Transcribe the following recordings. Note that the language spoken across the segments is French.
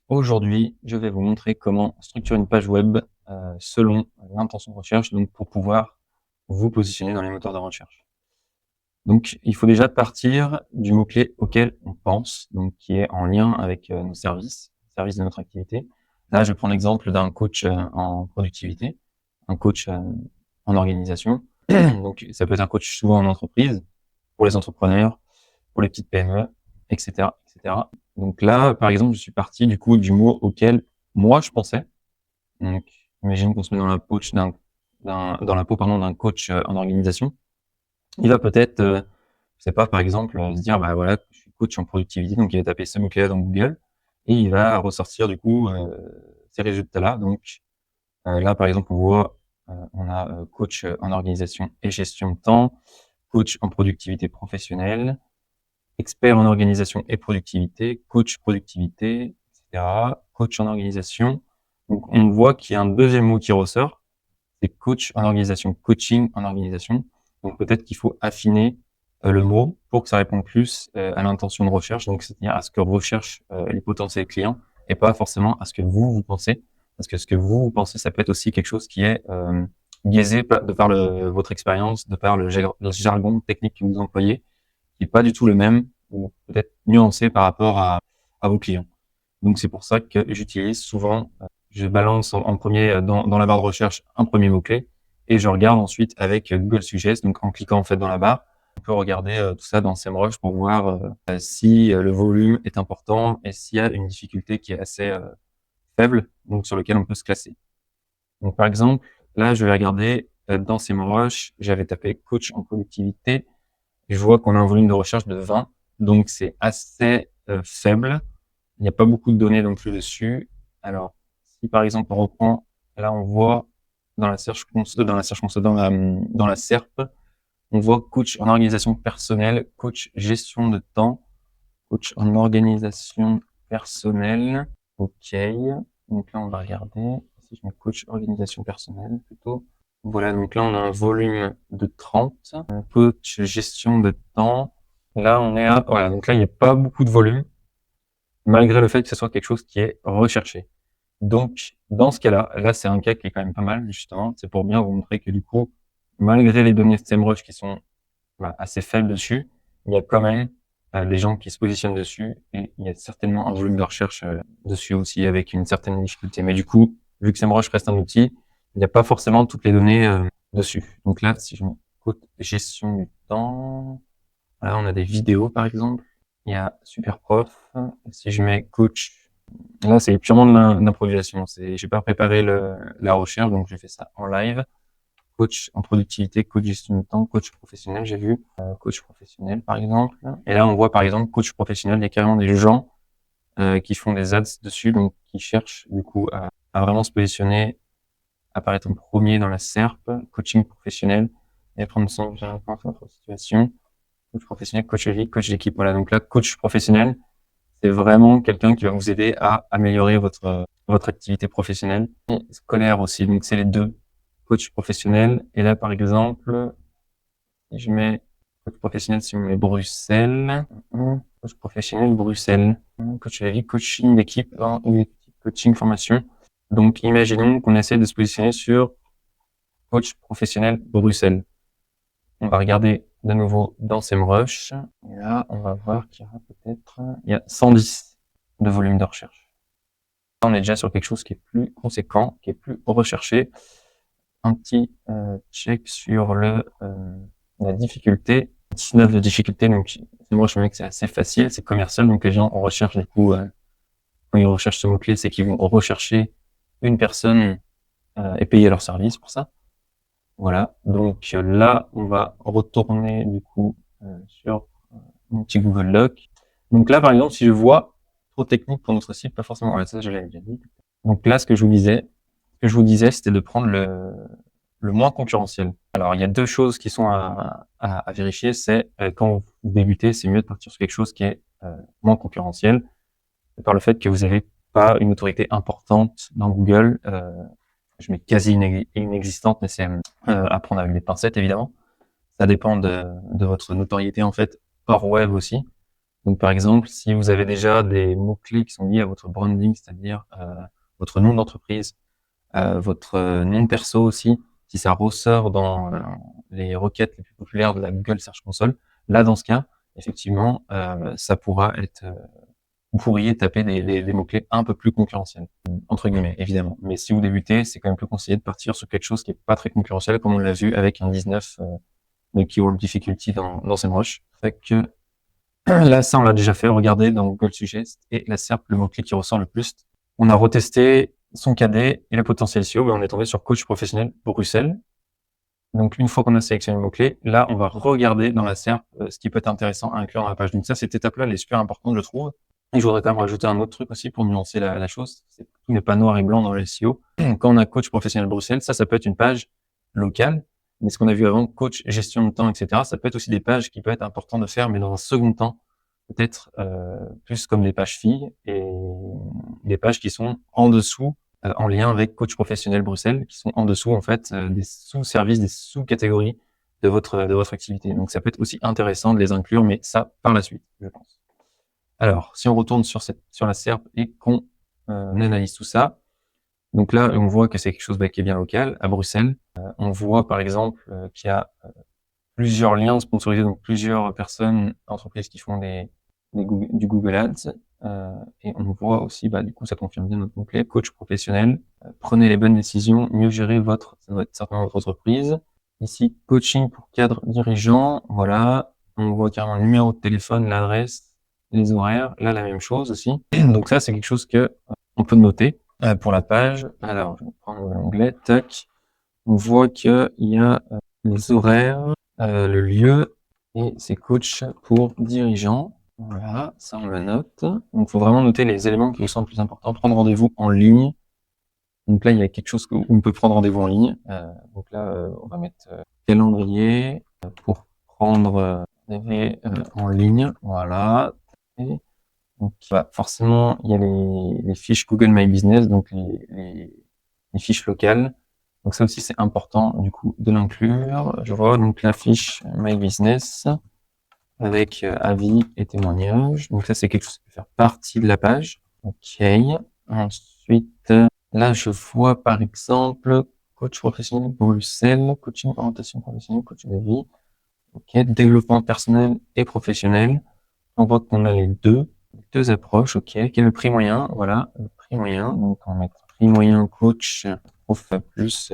Aujourd'hui, je vais vous montrer comment structurer une page web selon l'intention de recherche, donc pour pouvoir vous positionner dans les moteurs de recherche. Donc, il faut déjà partir du mot-clé auquel on pense, donc qui est en lien avec nos services de notre activité. Là, je prends l'exemple d'un coach en productivité, un coach en organisation. Donc, ça peut être un coach souvent en entreprise, pour les entrepreneurs, pour les petites PME, etc., etc. Donc là, par exemple, je suis parti du coup du mot auquel moi je pensais. Donc, imagine qu'on se met dans la peau d'un coach en organisation. Il va peut-être, je sais pas, par exemple, se dire, bah voilà, je suis coach en productivité, donc il va taper ce mot-clé dans Google et il va ressortir du coup ces résultats-là. Donc là, par exemple, on a coach en organisation et gestion de temps, coach en productivité professionnelle, expert en organisation et productivité, coach productivité, etc., coach en organisation. Donc, on voit qu'il y a un deuxième mot qui ressort, c'est coach en organisation, coaching en organisation. Donc, peut-être qu'il faut affiner le mot pour que ça réponde plus à l'intention de recherche, donc c'est-à-dire à ce que recherchent les potentiels clients et pas forcément à ce que vous pensez. Parce que ce que vous pensez, ça peut être aussi quelque chose qui est biaisé de par votre expérience, de par le jargon technique que vous employez, qui est pas du tout le même ou peut-être nuancé par rapport à vos clients. Donc c'est pour ça que j'utilise souvent, je balance en premier dans la barre de recherche un premier mot-clé et je regarde ensuite avec Google Suggest. Donc en cliquant en fait dans la barre, on peut regarder tout ça dans SEMrush pour voir si le volume est important et s'il y a une difficulté qui est assez faible, donc sur lequel on peut se classer. Donc par exemple, là je vais regarder dans SEMrush, j'avais tapé coach en productivité. Je vois qu'on a un volume de recherche de 20, donc c'est assez faible. Il n'y a pas beaucoup de données non plus dessus. Alors, si par exemple on reprend, là on voit dans la Search Console, dans la SERP, on voit coach en organisation personnelle, coach gestion de temps, coach en organisation personnelle. Ok. Donc là on va regarder. Si je mets coach organisation personnelle plutôt. Voilà, donc là on a un volume de 30. Coach gestion de temps. Là on est à, voilà, donc là il n'y a pas beaucoup de volume, malgré le fait que ce soit quelque chose qui est recherché. Donc, dans ce cas-là, là, c'est un cas qui est quand même pas mal, justement. C'est pour bien vous montrer que du coup, malgré les données SEMrush qui sont assez faibles dessus, il y a quand même des gens qui se positionnent dessus et il y a certainement un volume de recherche dessus aussi avec une certaine difficulté. Mais du coup, vu que SEMrush reste un outil, il n'y a pas forcément toutes les données dessus. Donc là, si je mets gestion du temps, là, on a des vidéos, par exemple. Il y a Superprof. Si je mets coach, là, c'est purement de l'improvisation. J'ai pas préparé la recherche, donc j'ai fait ça en live. Coach en productivité, coach gestion de temps, coach professionnel, j'ai vu. Coach professionnel, par exemple. Et là, on voit, par exemple, coach professionnel. Il y a carrément des gens qui font des ads dessus, donc qui cherchent, du coup, à vraiment se positionner, apparaître en premier dans la SERP, coaching professionnel, et prendre son situation. Coach professionnel, coach d'équipe. Voilà. Donc là, coach professionnel, c'est vraiment quelqu'un qui va vous aider à améliorer votre activité professionnelle et scolaire aussi. Donc, c'est les deux. Coach professionnel. Et là, par exemple, si je mets coach professionnel, si on met Bruxelles, coach professionnel Bruxelles, coach de la vie, coaching d'équipe, ou coaching formation. Donc, imaginons qu'on essaie de se positionner sur coach professionnel Bruxelles. On va regarder de nouveau dans SEMrush. Et là, on va voir qu'il y aura peut-être, il y a 110 de volume de recherche. Là, on est déjà sur quelque chose qui est plus conséquent, qui est plus recherché. Un petit check sur la difficulté. 19 de difficulté, donc moi je me dis que c'est assez facile, c'est commercial, donc les gens on recherche du coup, quand ils recherchent ce mot-clé, c'est qu'ils vont rechercher une personne et payer leur service pour ça. Voilà, donc là, on va retourner du coup sur mon petit Google Doc. Donc là, par exemple, si je vois trop technique pour notre site, pas forcément, ouais, ça je l'avais déjà dit. Donc là, ce que je vous disais, c'était de prendre le moins concurrentiel. Alors, il y a deux choses qui sont à vérifier, c'est quand vous débutez, c'est mieux de partir sur quelque chose qui est moins concurrentiel, par le fait que vous n'avez pas une autorité importante dans Google. Je mets quasi inexistante, mais c'est à prendre avec des pincettes, évidemment. Ça dépend de votre notoriété, en fait, hors web aussi. Donc, par exemple, si vous avez déjà des mots-clés qui sont liés à votre branding, c'est-à-dire votre nom d'entreprise, votre nom perso aussi, si ça ressort dans les requêtes les plus populaires de la Google Search Console, là, dans ce cas, effectivement, ça pourra être... vous pourriez taper des mots-clés un peu plus concurrentiels, entre guillemets, évidemment. Mais si vous débutez, c'est quand même plus conseillé de partir sur quelque chose qui est pas très concurrentiel, comme on l'a vu avec un 19 de Keyword Difficulty dans SEMrush. Fait que là, ça, on l'a déjà fait. Regardez dans Google Suggest et la SERP, le mot-clé qui ressort le plus. On a retesté son KD et le potentiel SEO. On est tombé sur coach professionnel Bruxelles. Donc, une fois qu'on a sélectionné le mot-clé, là, on va regarder dans la SERP ce qui peut être intéressant à inclure dans la page. Donc ça, cette étape-là, elle est super importante, je trouve. Et je voudrais quand même rajouter un autre truc aussi pour nuancer la chose. Tout n'est pas noir et blanc dans le SEO. Quand on a coach professionnel Bruxelles, ça peut être une page locale. Mais ce qu'on a vu avant, coach, gestion de temps, etc., ça peut être aussi des pages qui peuvent être importantes de faire, mais dans un second temps, peut-être plus comme des pages filles et des pages qui sont en dessous, en lien avec coach professionnel Bruxelles, qui sont en dessous en fait des sous-services, des sous-catégories de votre activité. Donc ça peut être aussi intéressant de les inclure, mais ça par la suite, je pense. Alors, si on retourne sur la SERP et qu'on analyse tout ça, donc là, on voit que c'est quelque chose qui est bien local, à Bruxelles. On voit par exemple qu'il y a plusieurs liens sponsorisés, donc plusieurs personnes, entreprises qui font du Google Ads. Et on voit aussi, du coup, ça confirme bien notre mot-clé, coach professionnel. Prenez les bonnes décisions, mieux gérer ça doit être certainement votre entreprise. Ici, coaching pour cadres dirigeants. Voilà. On voit carrément le numéro de téléphone, l'adresse, les horaires. Là, la même chose aussi. Donc ça, c'est quelque chose que on peut noter pour la page. Alors, je vais prendre l'onglet. Tac. On voit qu'il y a les horaires, le lieu et c'est coach pour dirigeants. Voilà, ça on le note. Donc, il faut vraiment noter les éléments qui vous semblent plus importants. Prendre rendez-vous en ligne. Donc là, il y a quelque chose où on peut prendre rendez-vous en ligne. Donc là, on va mettre calendrier pour prendre rendez-vous en ligne. Voilà. Et donc, forcément, il y a les fiches Google My Business, donc les fiches locales. Donc ça aussi, c'est important, du coup, de l'inclure. Je vois donc la fiche My Business avec avis et témoignages. Donc ça, c'est quelque chose qui peut faire partie de la page. OK. Ensuite, là, je vois par exemple coach professionnel Bruxelles, coaching orientation professionnelle, coach de vie. OK. Développement personnel et professionnel. On voit qu'on a les deux approches. OK. Quel est le prix moyen? Voilà, le prix moyen. Donc on va mettre prix moyen coach prof plus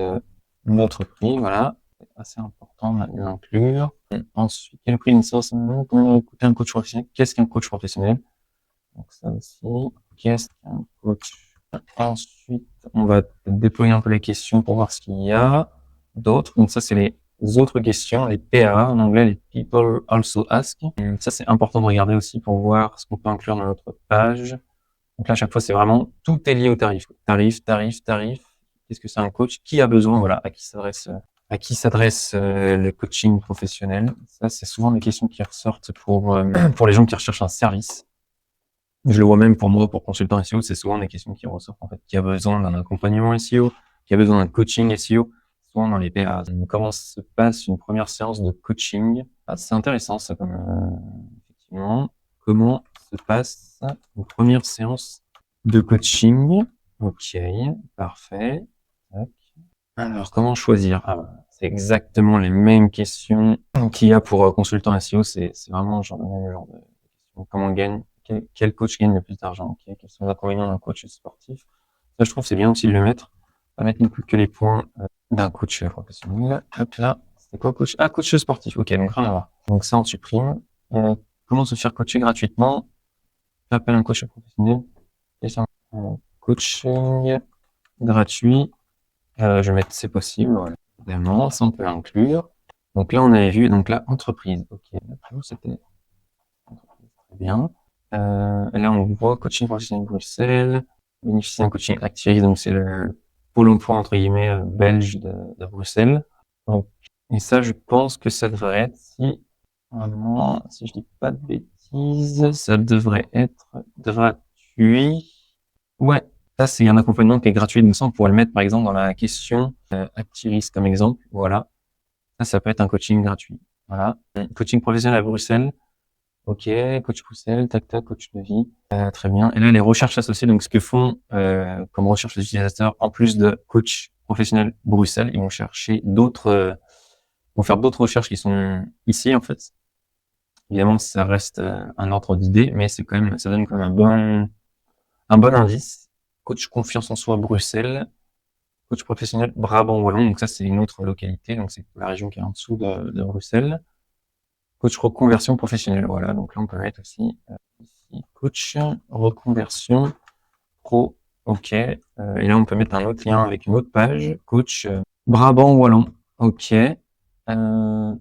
notre prix. Voilà. C'est assez important de l'inclure. Ensuite, quel est le prix d'une séance? Combien va coûter un coach professionnel? Qu'est-ce qu'un coach professionnel? Donc ça aussi. Qu'est-ce qu'un coach? Ensuite, on va déployer un peu les questions pour voir ce qu'il y a d'autres. Donc ça, c'est les autres questions, les PA, en anglais, les People Also Ask. Ça, c'est important de regarder aussi pour voir ce qu'on peut inclure dans notre page. Donc là, à chaque fois, c'est vraiment, tout est lié au tarif. Tarif. Qu'est-ce que c'est un coach? Qui a besoin? Voilà, à qui s'adresse le coaching professionnel? Ça, c'est souvent des questions qui ressortent pour les gens qui recherchent un service. Je le vois même pour moi, pour consultant SEO, c'est souvent des questions qui ressortent, en fait. Qui a besoin d'un accompagnement SEO? Qui a besoin d'un coaching SEO? Souvent dans les PA. Comment se passe une première séance de coaching? C'est intéressant, ça, effectivement. Comment se passe une première séance de coaching? OK. Parfait. Tac. Alors, comment choisir? C'est exactement les mêmes questions qu'il y a pour consultant SEO. C'est vraiment le même genre de questions. Comment quel coach gagne le plus d'argent? Okay. Quels sont les inconvénients d'un coach sportif? Ça, je trouve, c'est bien aussi de le mettre. Pas mettre non plus que les points d'un coach professionnel. Hop là. C'était quoi, coach? Coach sportif. OK, donc rien à voir. Donc ça, on supprime. Comment se faire coacher gratuitement? J'appelle un coach professionnel. Et c'est un coaching gratuit. Je vais mettre c'est possible. Voilà. Évidemment, ça on peut l'inclure. Donc là, on avait vu, donc là, entreprise. OK. Après vous, c'était entreprise. Très bien. Là, on voit coaching professionnel Bruxelles. Bénéficier d'un coaching actif. Donc c'est le pôle emploi, entre guillemets, belge de Bruxelles. Donc, et ça, je pense que ça devrait être, si je dis pas de bêtises, ça devrait être gratuit. Ouais, ça c'est un accompagnement qui est gratuit. Donc ça, on pourrait le mettre par exemple dans la question Actiris comme exemple. Voilà, ça peut être un coaching gratuit. Voilà, coaching professionnel à Bruxelles. Ok, coach Bruxelles, tac tac, coach de vie, très bien. Et là, les recherches associées, donc ce que font comme recherche les utilisateurs, en plus de coach professionnel Bruxelles, ils vont chercher d'autres, vont faire d'autres recherches qui sont ici en fait. Évidemment, ça reste un ordre d'idée, mais c'est quand même, ça donne quand même un bon indice. Coach confiance en soi Bruxelles, coach professionnel Brabant Wallon, donc ça c'est une autre localité, donc c'est la région qui est en dessous de Bruxelles. Coach reconversion professionnelle, voilà, donc là on peut mettre aussi ici, coach reconversion pro, ok, et là on peut mettre un autre lien avec une autre page, coach Brabant Wallon, ok, et là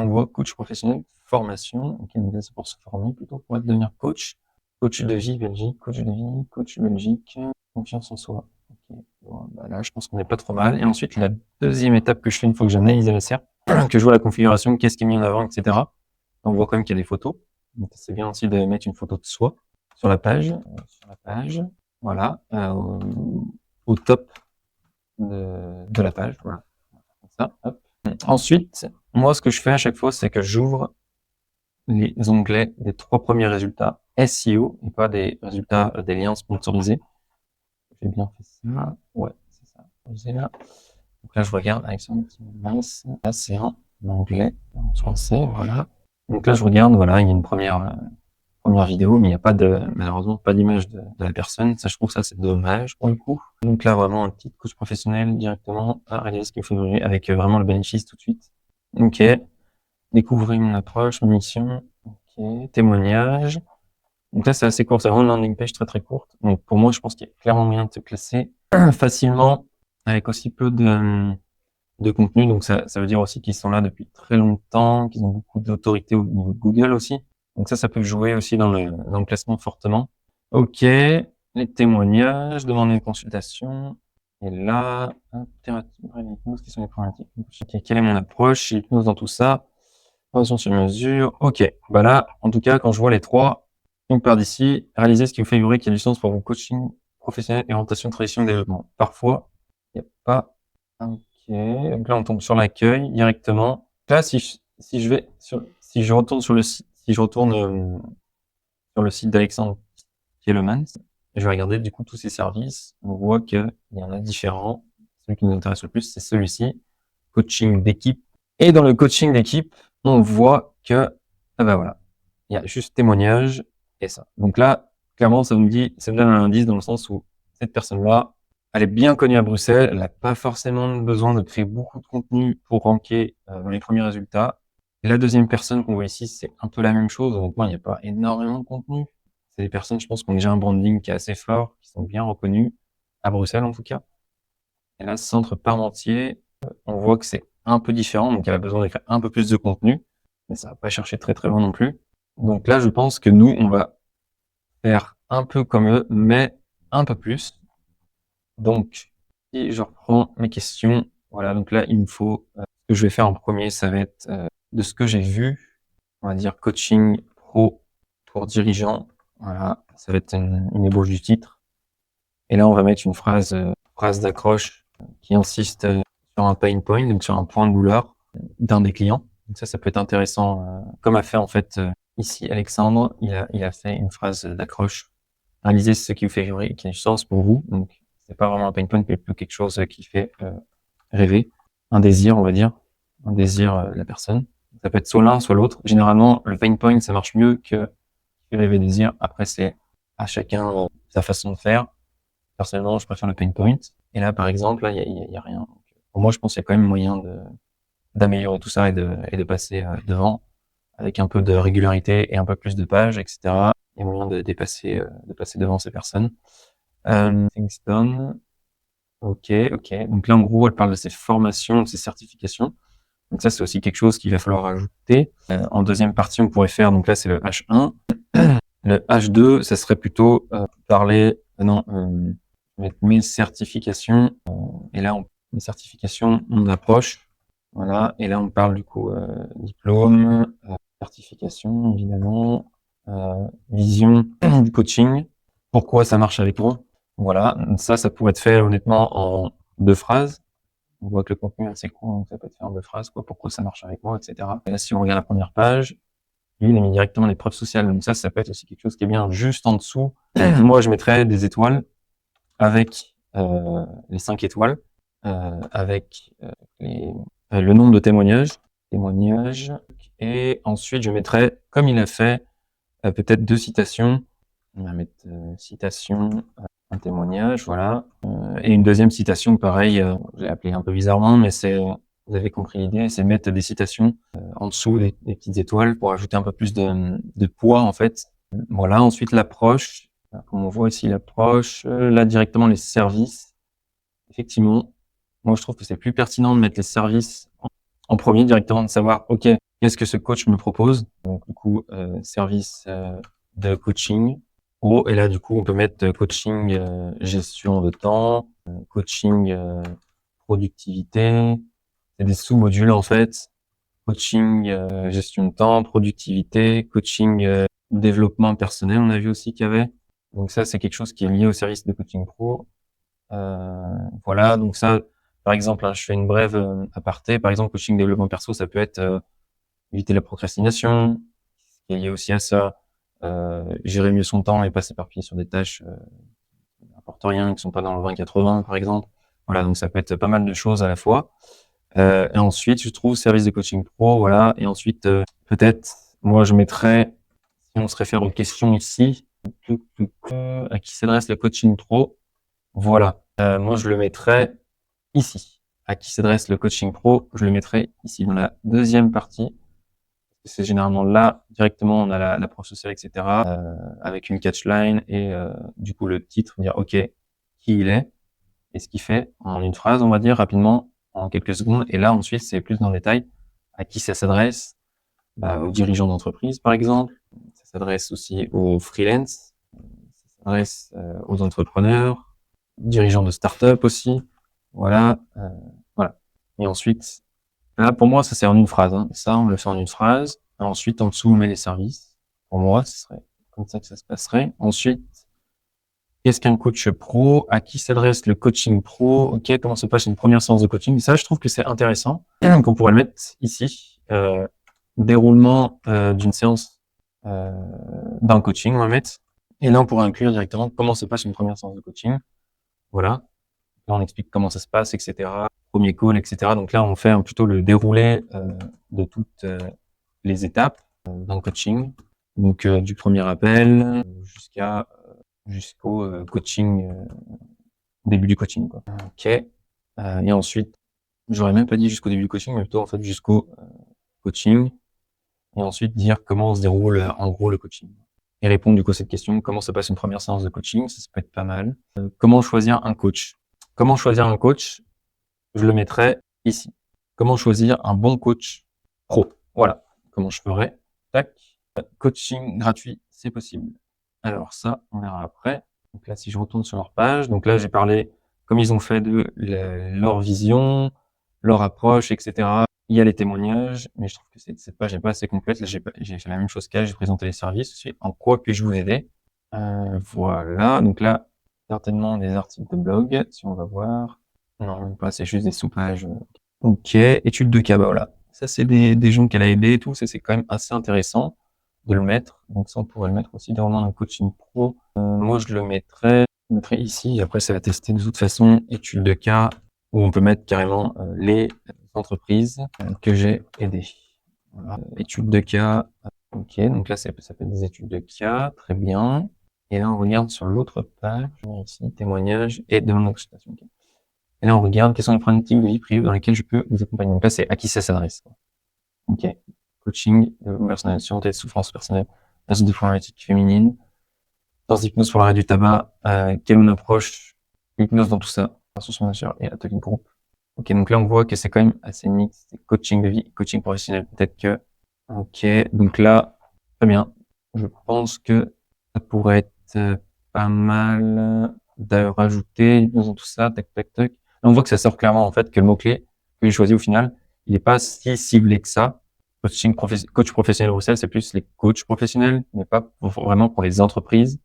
on voit coach professionnel formation, ok, donc là c'est pour se former plutôt pour devenir coach, coach de vie Belgique, coach de vie, coach Belgique, confiance en soi, ok, bon, bah là je pense qu'on est pas trop mal, et ensuite la deuxième étape que je fais une fois que j'ai analysé la SERP, que je vois la configuration, qu'est-ce qui est mis en avant, etc. On voit quand même qu'il y a des photos. Donc c'est bien aussi de mettre une photo de soi sur la page. Voilà, au top de la page. Voilà, comme ça. Hop. Ensuite, moi, ce que je fais à chaque fois, c'est que j'ouvre les onglets des 3 premiers résultats SEO et pas des résultats des liens sponsorisés. J'ai bien fait ça. Ouais, c'est ça. Là. Donc là, je regarde Alexandre Mince. Là, c'est en anglais, en français, voilà. Donc là, je regarde, voilà, il y a une première vidéo, mais il n'y a pas malheureusement, pas d'image de la personne. Ça, je trouve ça, c'est dommage, pour le coup. Donc là, vraiment, un petit coach professionnel directement à réaliser ce qu'il faut avec vraiment le bénéfice tout de suite. Ok. Découvrir mon approche, ma mission. Ok. Témoignage. Donc là, c'est assez court. C'est vraiment une landing page très, très courte. Donc pour moi, je pense qu'il y a clairement moyen de te classer facilement avec aussi peu de contenu. Donc ça veut dire aussi qu'ils sont là depuis très longtemps, qu'ils ont beaucoup d'autorité au niveau de Google aussi. Donc ça peut jouer aussi dans le classement fortement. Ok, les témoignages, demander une consultation. Et là, l'hypnose, qui sont les problématiques. Ok, quelle est mon approche, l'hypnose dans tout ça, formation sur mesure. Ok, bah là, en tout cas, quand je vois les trois, on part d'ici, réaliser ce qui vous fait vibrer, qui a du sens pour vos coaching professionnel et orientation tradition développement. Parfois, il n'y a pas. Ok, donc là, on tombe sur l'accueil directement. Là, si je retourne sur le site, si je retourne sur le site d'Alexandre Kielemans, je vais regarder du coup tous ces services. On voit qu'il y en a différents. Celui qui nous intéresse le plus, c'est celui-ci, coaching d'équipe. Et dans le coaching d'équipe, on voit que, ah bah voilà, il y a juste témoignage et ça. Donc là, clairement, ça me donne un indice dans le sens où cette personne-là, elle est bien connue à Bruxelles, elle n'a pas forcément besoin de créer beaucoup de contenu pour ranker dans les premiers résultats. Et la deuxième personne qu'on voit ici, c'est un peu la même chose. Donc moi, il n'y a pas énormément de contenu. C'est des personnes, je pense, qui ont déjà un branding qui est assez fort, qui sont bien reconnues, à Bruxelles en tout cas. Et là, Centre Parmentier, on voit que c'est un peu différent, donc elle a besoin d'écrire un peu plus de contenu, mais ça va pas chercher très très loin non plus. Donc là, je pense que nous, on va faire un peu comme eux, mais un peu plus. Donc, si je reprends mes questions, voilà, donc là, il me faut, ce que je vais faire en premier, ça va être de ce que j'ai vu, on va dire coaching pro pour dirigeants, voilà, ça va être une ébauche du titre. Et là, on va mettre une phrase d'accroche qui insiste sur un pain point, donc sur un point de douleur d'un des clients. Donc ça peut être intéressant, comme a fait en fait ici Alexandre. Il a fait une phrase d'accroche. Réaliser ce qui vous fait vibrer, qui a du sens pour vous. Donc c'est pas vraiment un pain point, mais plutôt quelque chose qui fait rêver, un désir, on va dire, un désir de la personne. Ça peut être soit l'un, soit l'autre. Généralement, le pain point, ça marche mieux que rêver désir. Après, c'est à chacun sa façon de faire. Personnellement, je préfère le pain point. Et là, par exemple, là, il y a rien. Donc, pour moi, je pense qu'il y a quand même moyen d'améliorer tout ça et de passer devant avec un peu de régularité et un peu plus de pages, etc. Il y a moyen de passer devant ces personnes. Things done. Ok. Donc là, en gros, elle parle de ses formations, de ses certifications. Donc ça, c'est aussi quelque chose qu'il va falloir ajouter. En deuxième partie, on pourrait faire, donc là, c'est le H1. Le H2, ça serait plutôt parler, mes certifications. Et là, mes certifications, mon approche. Voilà. Et là, on parle du coup diplôme, certification, évidemment, vision du coaching. Pourquoi ça marche avec moi. Voilà. Ça pourrait être fait honnêtement en 2 phrases. On voit que le contenu est assez court, donc ça peut être fait en 2 phrases, quoi, pourquoi ça marche avec moi, etc. Et là, si on regarde la première page, lui, il a mis directement les preuves sociales. Donc ça peut être aussi quelque chose qui est bien. Juste en dessous, moi, je mettrais des étoiles avec les 5 étoiles, avec le nombre de témoignages, et ensuite je mettrais, comme il a fait, peut-être 2 citations. On va mettre citation, un témoignage, voilà, et une deuxième citation, pareil, j'ai appelé un peu bizarrement, mais vous avez compris l'idée, c'est mettre des citations en dessous des petites étoiles pour ajouter un peu plus de poids en fait. Voilà, ensuite l'approche, comme on voit ici l'approche, là directement les services. Effectivement, moi je trouve que c'est plus pertinent de mettre les services en premier, directement de savoir, ok, qu'est-ce que ce coach me propose. Donc du coup, service de coaching. Et là du coup, on peut mettre coaching gestion de temps, coaching productivité. C'est des sous-modules en fait. Coaching gestion de temps, productivité, coaching développement personnel, on a vu aussi qu'il y avait. Donc ça, c'est quelque chose qui est lié au service de coaching pro. Voilà, donc ça, par exemple, hein, je fais une brève aparté. Par exemple, coaching développement perso, ça peut être éviter la procrastination, ce qui est lié aussi à ça, gérer mieux son temps et pas s'éparpiller sur des tâches qui n'apportent rien, qui sont pas dans le 20-80, par exemple. Voilà, donc ça peut être pas mal de choses à la fois. Et ensuite, je trouve service de coaching pro, voilà. Et ensuite, peut-être, moi, je mettrais, si on se réfère aux questions ici, à qui s'adresse le coaching pro, voilà. Moi, je le mettrais ici. À qui s'adresse le coaching pro, je le mettrais ici, dans la deuxième partie. C'est généralement là, directement, on a l'approche sociale, etc., avec une catchline et du coup le titre, dire ok, qui il est et ce qu'il fait en une phrase, on va dire rapidement, en quelques secondes. Et là, ensuite, c'est plus dans le détail. À qui ça s'adresse? Aux dirigeants d'entreprise, par exemple. Ça s'adresse aussi aux freelance. Ça s'adresse aux entrepreneurs, dirigeants de start-up aussi. Voilà, voilà. Et ensuite, là, pour moi, ça c'est en une phrase. Hein. Ça, on le fait en une phrase. Ensuite, en dessous, on met les services. Pour moi, ce serait comme ça que ça se passerait. Ensuite, qu'est-ce qu'un coach pro? À qui s'adresse le coaching pro? Ok, comment se passe une première séance de coaching? Ça, je trouve que c'est intéressant. Qu'on pourrait le mettre ici. Déroulement d'une séance d'un coaching, on va mettre. Et là, on pourrait inclure directement comment se passe une première séance de coaching. Voilà. Là, on explique comment ça se passe, etc. Premier call, etc. Donc là, on fait plutôt le déroulé de toutes les étapes d'un coaching. Donc du premier appel jusqu'au coaching, début du coaching, quoi. Ok. Et ensuite, j'aurais même pas dit jusqu'au début du coaching, mais plutôt en fait jusqu'au coaching. Et ensuite dire comment se déroule en gros le coaching. Et répondre du coup à cette question, comment se passe une première séance de coaching, ça peut être pas mal. Comment choisir un coach? Comment choisir un coach? Je le mettrai ici. Comment choisir un bon coach pro? Voilà. Comment je ferai? Tac. Coaching gratuit, c'est possible. Alors ça, on verra après. Donc là, si je retourne sur leur page, donc là, j'ai parlé comme ils ont fait de leur vision, leur approche, etc. Il y a les témoignages, mais je trouve que cette page n'est pas assez complète. Là, j'ai fait la même chose qu'elle, j'ai présenté les services aussi. En quoi puis-je vous aider? Voilà. Donc là, certainement des articles de blog, si on va voir. Non, même pas, c'est juste des sous-pages. Ok, études de cas, bah voilà. Ça, c'est des gens qu'elle a aidés et tout. Ça, c'est quand même assez intéressant de le mettre. Donc ça, on pourrait le mettre aussi dans un coaching pro. Moi, je le mettrais ici. Après, ça va tester de toute façon. Études de cas, où on peut mettre carrément les entreprises que j'ai aidées. Voilà. Études de cas. Ok, donc là, ça peut être des études de cas. Très bien. Et là, on regarde sur l'autre page. Ici, témoignages et demande de consultation. Okay. Et là, on regarde quelles sont les problématiques de vie privée dans lesquelles je peux vous accompagner. Donc là, c'est à qui ça s'adresse. Ok. Coaching, personnel, santé, souffrance personnelle, réseau de problématiques féminines, dans hypnose pour l'arrêt du tabac, quelle est mon approche, hypnose dans tout ça, sur nature et atelier de groupe. Ok, donc là, on voit que c'est quand même assez mixte. C'est coaching de vie, coaching professionnel. Peut-être que, ok, donc là, très bien. Je pense que ça pourrait être pas mal de rajouter hypnose dans tout ça, tac, tac, tac. Là, on voit que ça sort clairement, en fait, que le mot-clé que j'ai choisi au final, il n'est pas si ciblé que ça. Coach professionnel Bruxelles, c'est plus les coachs professionnels, mais pas vraiment pour les entreprises.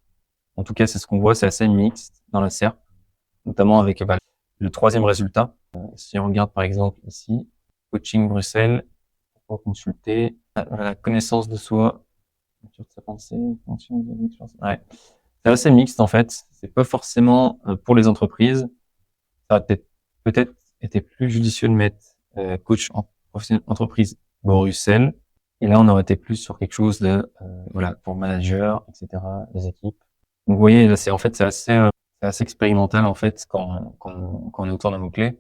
En tout cas, c'est ce qu'on voit, c'est assez mixte dans la SERP, notamment avec le troisième résultat. Si on regarde par exemple ici, coaching Bruxelles, pour consulter, la connaissance de soi, structure de sa pensée, fonction dynamique, ouais. C'est assez mixte en fait. C'est pas forcément pour les entreprises. Ça aurait peut-être été plus judicieux de mettre coach en professionnel entreprise Bruxelles. Et là, on aurait été plus sur quelque chose de voilà pour manager, etc. Les équipes. Donc vous voyez, là, c'est assez expérimental en fait quand on est autour d'un mot-clé.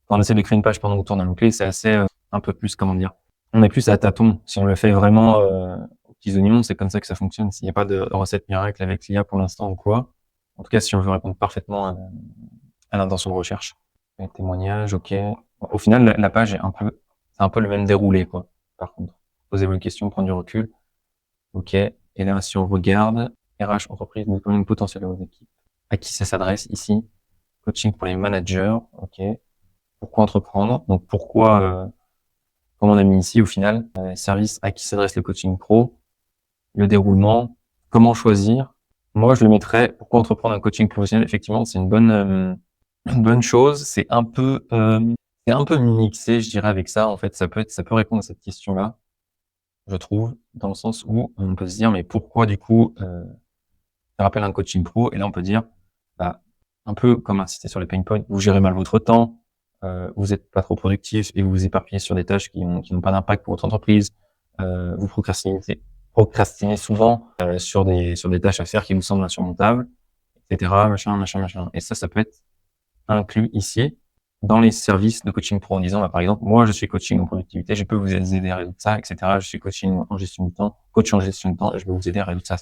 Quand on essaie de créer une page pendant autour d'un mot-clé, c'est assez un peu plus, comment dire, on est plus à tâtons. Si on le fait vraiment aux petits oignons, c'est comme ça que ça fonctionne. S'il n'y a pas de recette miracle avec l'IA pour l'instant ou quoi. En tout cas, si on veut répondre parfaitement à l'intention de recherche. Les témoignages, ok. Au final, la page c'est un peu le même déroulé, quoi. Par contre, posez-vous une question, prendre du recul. Ok. Et là, si on regarde, RH, entreprise, déploiement potentiel aux équipes. À qui ça s'adresse ici? Coaching pour les managers, ok. Pourquoi entreprendre? Donc, comme on a mis ici, au final, service à qui s'adresse le coaching pro, le déroulement, comment choisir. Moi, je le mettrais, pourquoi entreprendre un coaching professionnel? Effectivement, c'est une bonne chose. C'est un peu mixé, je dirais, avec ça. En fait, ça peut répondre à cette question-là, je trouve, dans le sens où on peut se dire, mais pourquoi, du coup, ça rappelle un coaching pro? Et là, on peut dire, bah, un peu comme insister sur les pain points, vous gérez mal votre temps, vous êtes pas trop productif et vous vous éparpillez sur des tâches qui n'ont pas d'impact pour votre entreprise, vous procrastinez souvent sur des tâches à faire qui vous semblent insurmontables, etc. Machin. Et ça peut être inclus ici dans les services de coaching pro en disant, bah, par exemple, moi, je suis coaching en productivité, je peux vous aider à résoudre ça, etc. Je suis coaching en gestion du temps, coach en gestion du temps, et je peux vous aider à résoudre ça.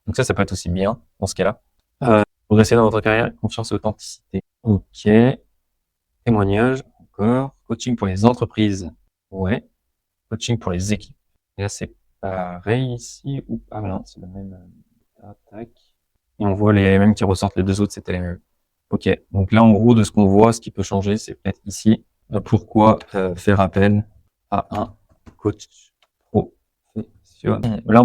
Donc ça peut être aussi bien dans ce cas-là. Progresser dans votre carrière, confiance et authenticité. Ok. Témoignage, encore. Coaching pour les entreprises. Ouais. Coaching pour les équipes. Et là, c'est pareil ici. Ah, non, c'est le même. Tac. Et on voit les mêmes qui ressortent. Les deux autres, c'était les mêmes. Ok. Donc là, en gros, de ce qu'on voit, ce qui peut changer, c'est peut-être ici. Pourquoi faire appel à un coach professionnel. Là,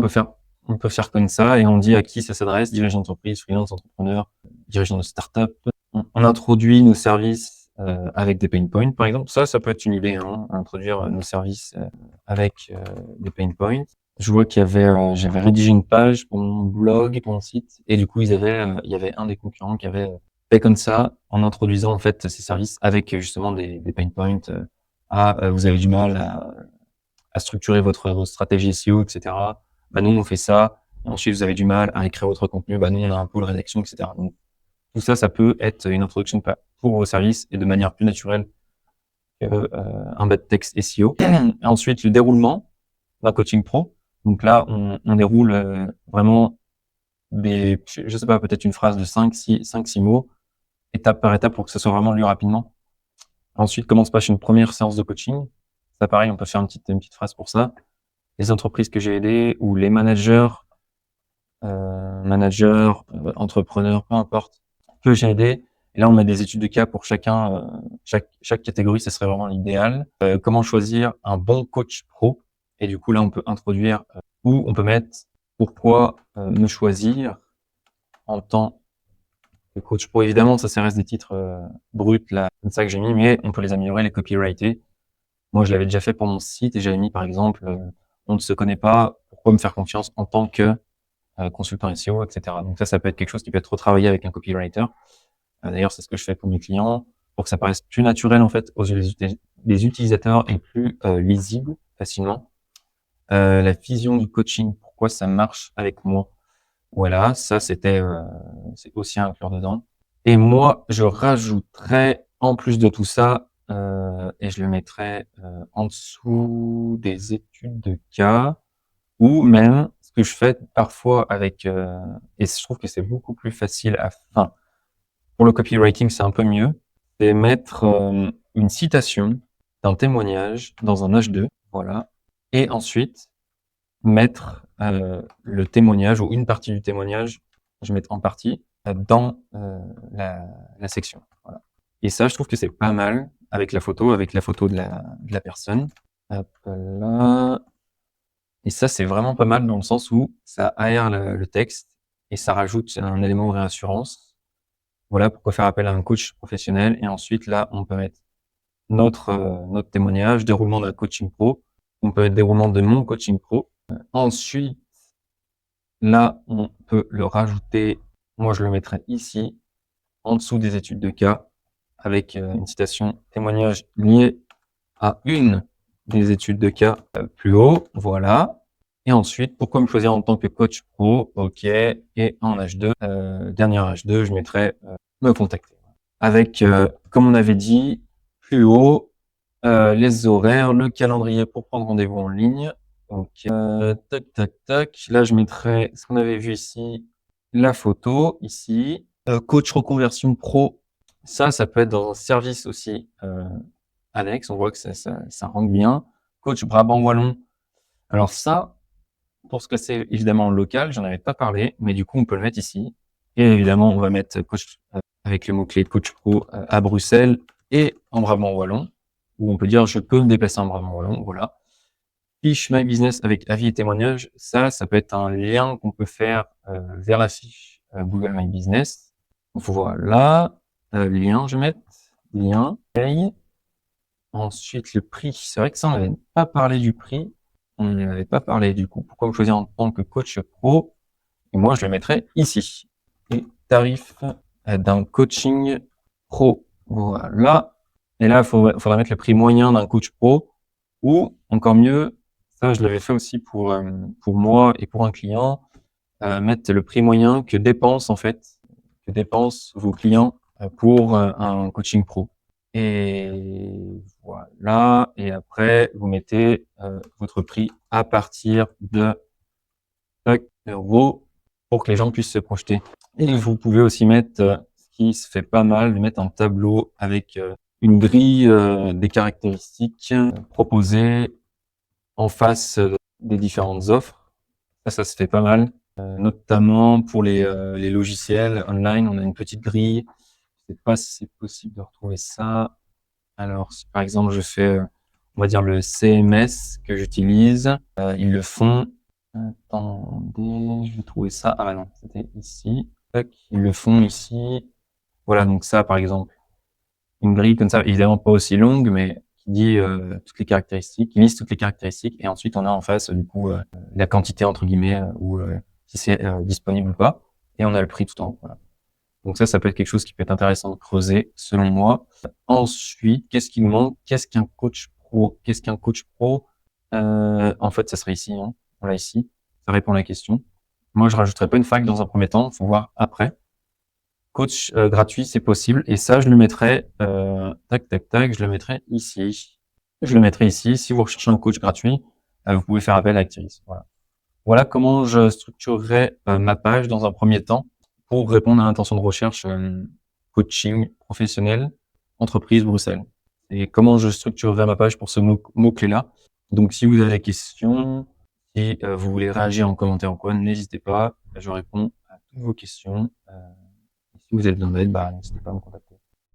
on peut faire comme ça et on dit à qui ça s'adresse, dirigeant d'entreprise, freelance, entrepreneur, dirigeant de start-up. On introduit nos services avec des pain points, par exemple. Ça peut être une idée, hein, introduire nos services avec des pain points. Je vois qu'il y avait, j'avais rédigé une page pour mon blog, pour mon site, et du coup, il y avait un des concurrents qui avait fait comme ça, en introduisant en fait ces services avec justement des pain points. Vous avez du mal à structurer votre stratégie SEO, etc. Bah nous on fait ça. Ensuite vous avez du mal à écrire votre contenu. Bah nous on a un pôle rédaction, etc. Donc tout ça, ça peut être une introduction pour vos services et de manière plus naturelle que un bas de texte SEO. Ensuite le déroulement d'un coaching pro. Donc là on déroule vraiment je sais pas, peut-être une phrase de 5-6 mots, étape par étape pour que ça soit vraiment lu rapidement. Ensuite, comment se passe une première séance de coaching? Ça, pareil, on peut faire une petite phrase pour ça. Les entreprises que j'ai aidées ou les managers, entrepreneurs, peu importe, que j'ai aidé. Et là, on met des études de cas pour chacun, chaque catégorie, ce serait vraiment l'idéal. Comment choisir un bon coach pro? Et du coup, là, on peut introduire ou on peut mettre pourquoi me choisir en tant que coach pro. Évidemment, ça reste des titres bruts là, comme ça que j'ai mis, mais on peut les améliorer, les copyrighter. Moi, je l'avais déjà fait pour mon site et j'avais mis, par exemple, on ne se connaît pas, pourquoi me faire confiance en tant que consultant SEO, etc. Donc ça peut être quelque chose qui peut être retravaillé avec un copywriter. D'ailleurs, c'est ce que je fais pour mes clients, pour que ça paraisse plus naturel, en fait, aux yeux des utilisateurs et plus lisible facilement. La vision du coaching, pourquoi ça marche avec moi. Voilà, ça, c'est aussi à inclure dedans. Et moi, je rajouterais, en plus de tout ça, et je le mettrais en dessous des études de cas, ou même ce que je fais parfois avec, et je trouve que c'est beaucoup plus facile enfin, pour le copywriting, c'est un peu mieux, c'est mettre une citation d'un témoignage dans un H2, voilà, et ensuite mettre le témoignage ou une partie du témoignage, je mets en partie, dans la section. Voilà. Et ça, je trouve que c'est pas mal avec la photo de la personne. Hop là. Et ça, c'est vraiment pas mal dans le sens où ça aère le texte et ça rajoute un élément de réassurance. Voilà pourquoi faire appel à un coach professionnel. Et ensuite, là, on peut mettre notre témoignage, déroulement d'un coaching pro. On peut mettre déroulement de mon coaching pro. Ensuite, là, on peut le rajouter. Moi, je le mettrai ici, en dessous des études de cas, avec une citation témoignage lié à une des études de cas plus haut. Voilà. Et ensuite, pourquoi me choisir en tant que coach pro? OK. Et en H2, dernier H2, je mettrai me contacter. Avec, comme on avait dit, plus haut, les horaires, le calendrier pour prendre rendez-vous en ligne. Donc, tac, tac, tac. Là, je mettrai ce qu'on avait vu ici, la photo ici. Coach reconversion pro. Ça peut être dans un service aussi annexe. On voit que ça rentre bien. Coach Brabant Wallon. Alors ça, pour ce que c'est évidemment local, j'en avais pas parlé, mais du coup, on peut le mettre ici. Et évidemment, on va mettre coach avec le mot-clé coach pro à Bruxelles et en Brabant Wallon, où on peut dire je peux me déplacer en Brabant Wallon, voilà. Fiche My Business avec avis et témoignages, ça peut être un lien qu'on peut faire vers la fiche Google My Business. Donc voilà, lien, je vais mettre lien, paye. Ensuite, le prix, c'est vrai que ça, on n'avait pas parlé du prix. On n'avait pas parlé du coup. Pourquoi me choisir en tant que coach pro? Et moi, je le mettrai ici. Et tarif d'un coaching pro. Voilà. Et là, il faudra mettre le prix moyen d'un coach pro. Ou, encore mieux, ça, je l'avais fait aussi pour moi et pour un client, mettre le prix moyen que dépensent vos clients pour un coaching pro. Et voilà. Et après, vous mettez votre prix à partir de 5 euros pour que les gens puissent se projeter. Et vous pouvez aussi mettre, ce qui se fait pas mal, de mettre un tableau avec une grille des caractéristiques proposées en face des différentes offres. Ça se fait pas mal, notamment pour les logiciels online. On a une petite grille. Je sais pas si c'est possible de retrouver ça. Alors, si par exemple, je fais, on va dire le CMS que j'utilise, ils le font. Attendez, je vais trouver ça. Ah bah non, c'était ici. Tac, ils le font ici. Voilà, donc ça, par exemple, une grille comme ça, évidemment pas aussi longue, mais qui dit toutes les caractéristiques, qui liste toutes les caractéristiques, et ensuite on a en face du coup la quantité entre guillemets ou si c'est disponible ou pas, et on a le prix tout en haut. Voilà. Donc ça peut être quelque chose qui peut être intéressant de creuser, selon moi. Ensuite, qu'est-ce qui nous manque? Qu'est-ce qu'un coach pro? Qu'est-ce qu'un coach pro? En fait, ça serait ici. Hein. On l'a ici. Ça répond à la question. Moi, je rajouterais pas une fac dans un premier temps. Faut voir après. Coach gratuit, c'est possible. Et ça, je le mettrais, tac, tac, tac, je le mettrais ici. Je le mettrai ici. Si vous recherchez un coach gratuit, vous pouvez faire appel à Actiris. Voilà. Voilà comment je structurerai ma page dans un premier temps pour répondre à l'intention de recherche coaching professionnel entreprise Bruxelles. Et comment je structurerai ma page pour ce mot-clé-là. Donc, si vous avez des questions, si vous voulez réagir en commentaire ou quoi, n'hésitez pas. Je réponds à toutes vos questions. Si vous avez besoin d'aide, n'hésitez pas à me contacter.